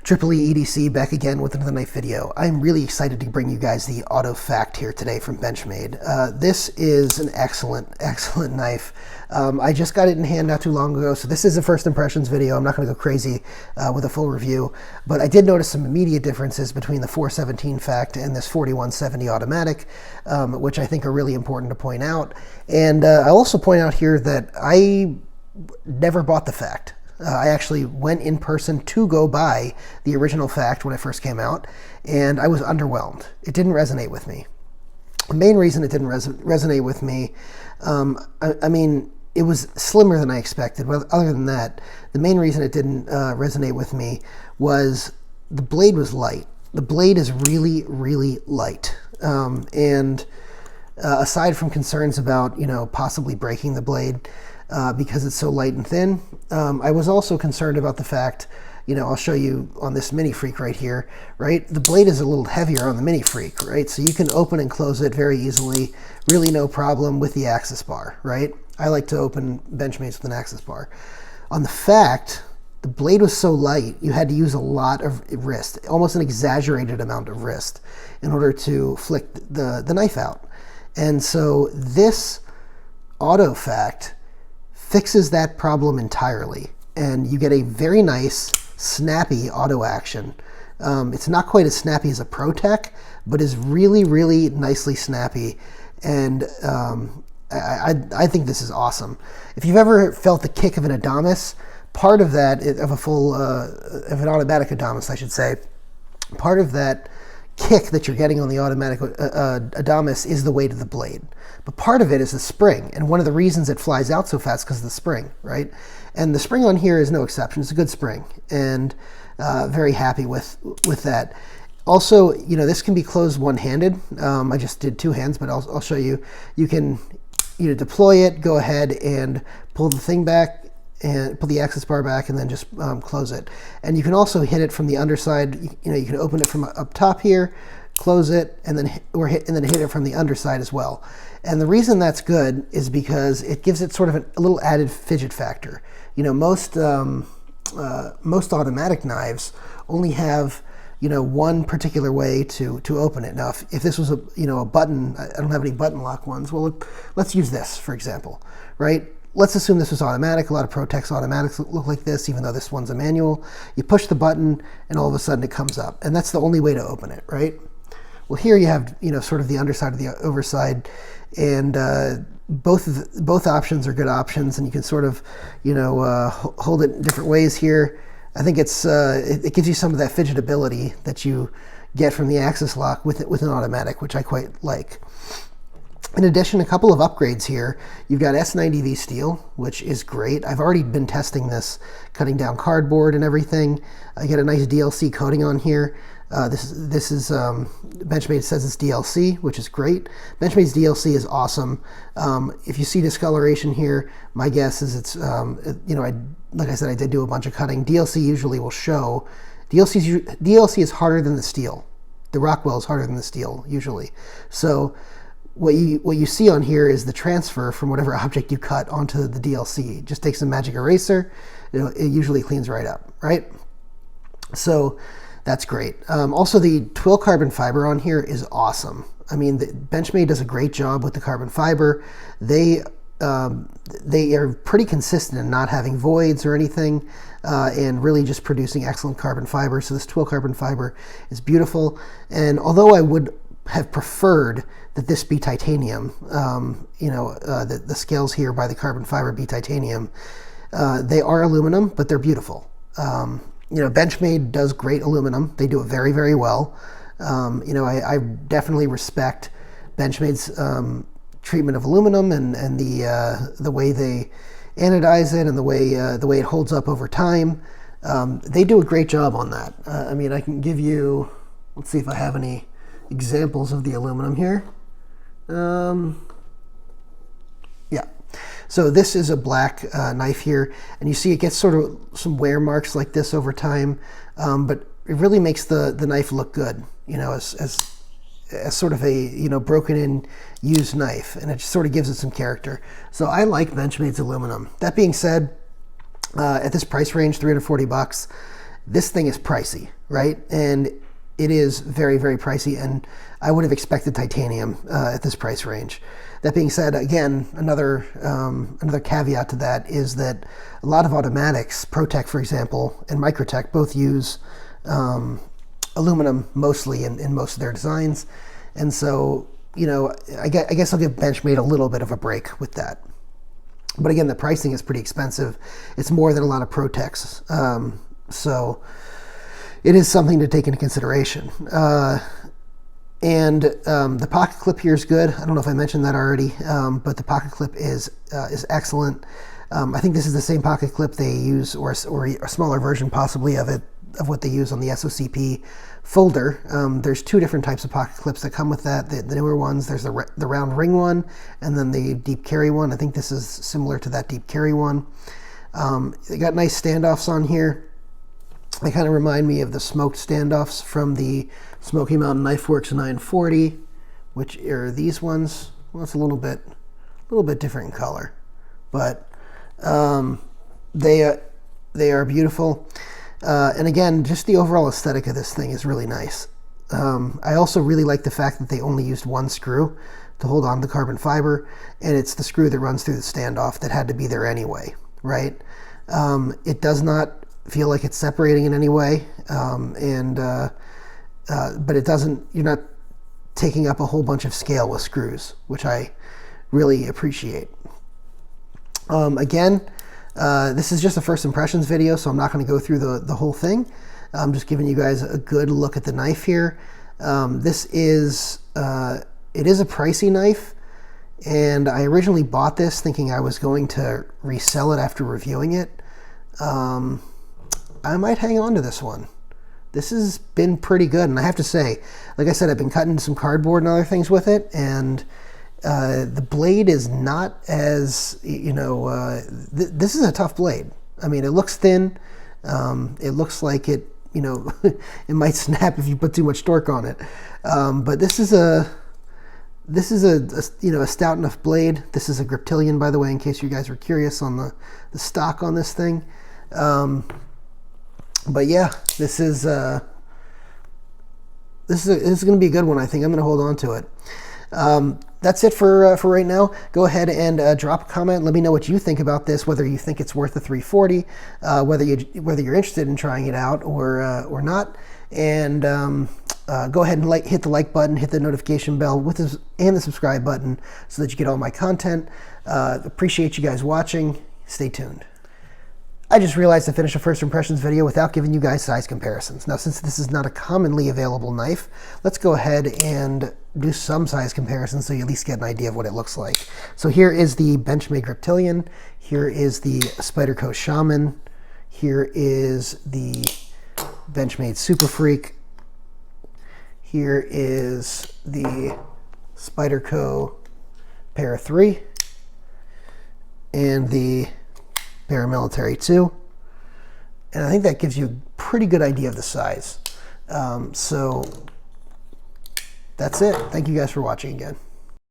Triple E EDC back again with another knife video. I'm really excited to bring you guys the Auto Fact here today from Benchmade. This is an excellent knife. I just got it in hand not too long ago, so this is a first impressions video. I'm not going to go crazy with a full review, but I did notice some immediate differences between the 417 Fact and this 4170 automatic, which I think are really important to point out. And I'll also point out here that I never bought the Fact. I actually went in person to go buy the original Fact when it first came out, and I was underwhelmed. It didn't resonate with me. The main reason it didn't resonate with me, I mean, it was slimmer than I expected. But other than that, the main reason it didn't resonate with me was the blade was light. The blade is really, really light. And aside from concerns about, possibly breaking the blade, because it's so light and thin. I was also concerned about the fact, I'll show you on this Mini Freak right here, right? The blade is a little heavier on the Mini Freak, right? So you can open and close it very easily, really no problem with the access bar, right? I like to open Benchmade's with an access bar. On the Fact, the blade was so light, you had to use a lot of wrist, almost an exaggerated amount of wrist in order to flick the knife out. And so this Auto Fact fixes that problem entirely, and you get a very nice, snappy auto action. It's not quite as snappy as a ProTech, but is really, really nicely snappy, and I think this is awesome. If you've ever felt the kick of an Adamas, part of that, of an automatic Adamas, I should say, part of that kick that you're getting on the automatic Adamas is the weight of the blade. But part of it is the spring, and one of the reasons it flies out so fast is because of the spring, right? And the spring on here is no exception. It's a good spring, and very happy with that. Also, this can be closed one-handed. I just did two hands, but I'll show you. You can deploy it, go ahead and pull the thing back, and pull the access bar back, and then just close it. And you can also hit it from the underside. You can open it from up top here, close it, and then hit it from the underside as well. And the reason that's good is because it gives it sort of a little added fidget factor. Most automatic knives only have one particular way to open it. Now, if this was a button, I don't have any button lock ones. Well, let's use this for example, right? Let's assume this was automatic. A lot of ProTech's automatics look like this, even though this one's a manual. You push the button, and all of a sudden it comes up, and that's the only way to open it, right? Well, here you have sort of the underside of the overside, and both options are good options, and you can sort of hold it in different ways here. I think it gives you some of that fidgetability that you get from the access lock with an automatic, which I quite like. In addition, a couple of upgrades here. You've got S90V steel, which is great. I've already been testing this, cutting down cardboard and everything. I get a nice DLC coating on here. This is Benchmade says it's DLC, which is great. Benchmade's DLC is awesome. If you see discoloration here, my guess is it's like I said, I did do a bunch of cutting. DLC usually will show. DLC is harder than the steel. The Rockwell is harder than the steel usually. So what you see on here is the transfer from whatever object you cut onto the DLC. Just take some magic eraser. It usually cleans right up, right? So that's great. Also, the twill carbon fiber on here is awesome. I mean, Benchmade does a great job with the carbon fiber. They are pretty consistent in not having voids or anything, and really just producing excellent carbon fiber. So this twill carbon fiber is beautiful. And although I would have preferred that this be titanium, the scales here by the carbon fiber be titanium, they are aluminum, but they're beautiful. Benchmade does great aluminum. They do it very, very well. I definitely respect Benchmade's treatment of aluminum and the way they anodize it and the way it holds up over time. They do a great job on that. I can give you, let's see if I have any examples of the aluminum here. Yeah. So this is a black knife here, and you see it gets sort of some wear marks like this over time, but it really makes the knife look good, as sort of a broken in used knife, and it just sort of gives it some character. So I like Benchmade's aluminum. That being said, at this price range, $340, This thing is pricey, right? And it is very, very pricey, and I would have expected titanium at this price range. That being said, again, another caveat to that is that a lot of automatics, ProTech for example, and Microtech both use aluminum mostly in most of their designs, and so, you know, I guess I'll give Benchmade a little bit of a break with that. But again, the pricing is pretty expensive. It's more than a lot of ProTechs, so it is something to take into consideration. And the pocket clip here is good. I don't know if I mentioned that already, but the pocket clip is excellent. I think this is the same pocket clip they use, or a smaller version possibly of it, of what they use on the SOCP folder. There's two different types of pocket clips that come with that. The newer ones, there's the round ring one, and then the deep carry one. I think this is similar to that deep carry one. They got nice standoffs on here. They kind of remind me of the smoked standoffs from the Smoky Mountain Knife Works 940, which are these ones. Well, it's a little bit different in color, but they are beautiful. And again, just the overall aesthetic of this thing is really nice. I also really like the fact that they only used one screw to hold on to the carbon fiber, and it's the screw that runs through the standoff that had to be there anyway, right? It does not feel like it's separating in any way, but it doesn't, you're not taking up a whole bunch of scale with screws, which I really appreciate. Again, this is just a first impressions video, so I'm not going to go through the whole thing. I'm just giving you guys a good look at the knife here. This is, it is a pricey knife, and I originally bought this thinking I was going to resell it after reviewing it. I might hang on to this one. This has been pretty good, and I have to say, like I said, I've been cutting some cardboard and other things with it, and the blade is not as, you know, this is a tough blade. I mean, it looks thin. It looks like it, you know, it might snap if you put too much torque on it. But this is a you know, a stout enough blade. This is a Griptilian, by the way, in case you guys were curious on the stock on this thing. But yeah, this is going to be a good one. I think I'm going to hold on to it. That's it for right now. Go ahead and drop a comment. Let me know what you think about this, whether you think it's worth the 340, whether you're interested in trying it out or not. And go ahead and hit the like button, hit the notification bell and the subscribe button so that you get all my content. Appreciate you guys watching. Stay tuned. I just realized I finished a first impressions video without giving you guys size comparisons. Now, since this is not a commonly available knife, let's go ahead and do some size comparisons so you at least get an idea of what it looks like. So here is the Benchmade Griptilian. Here is the Spyderco Shaman. Here is the Benchmade Super Freak. Here is the Spyderco Para 3 and the Paramilitary 2, and I think that gives you a pretty good idea of the size. So that's it. Thank you guys for watching again.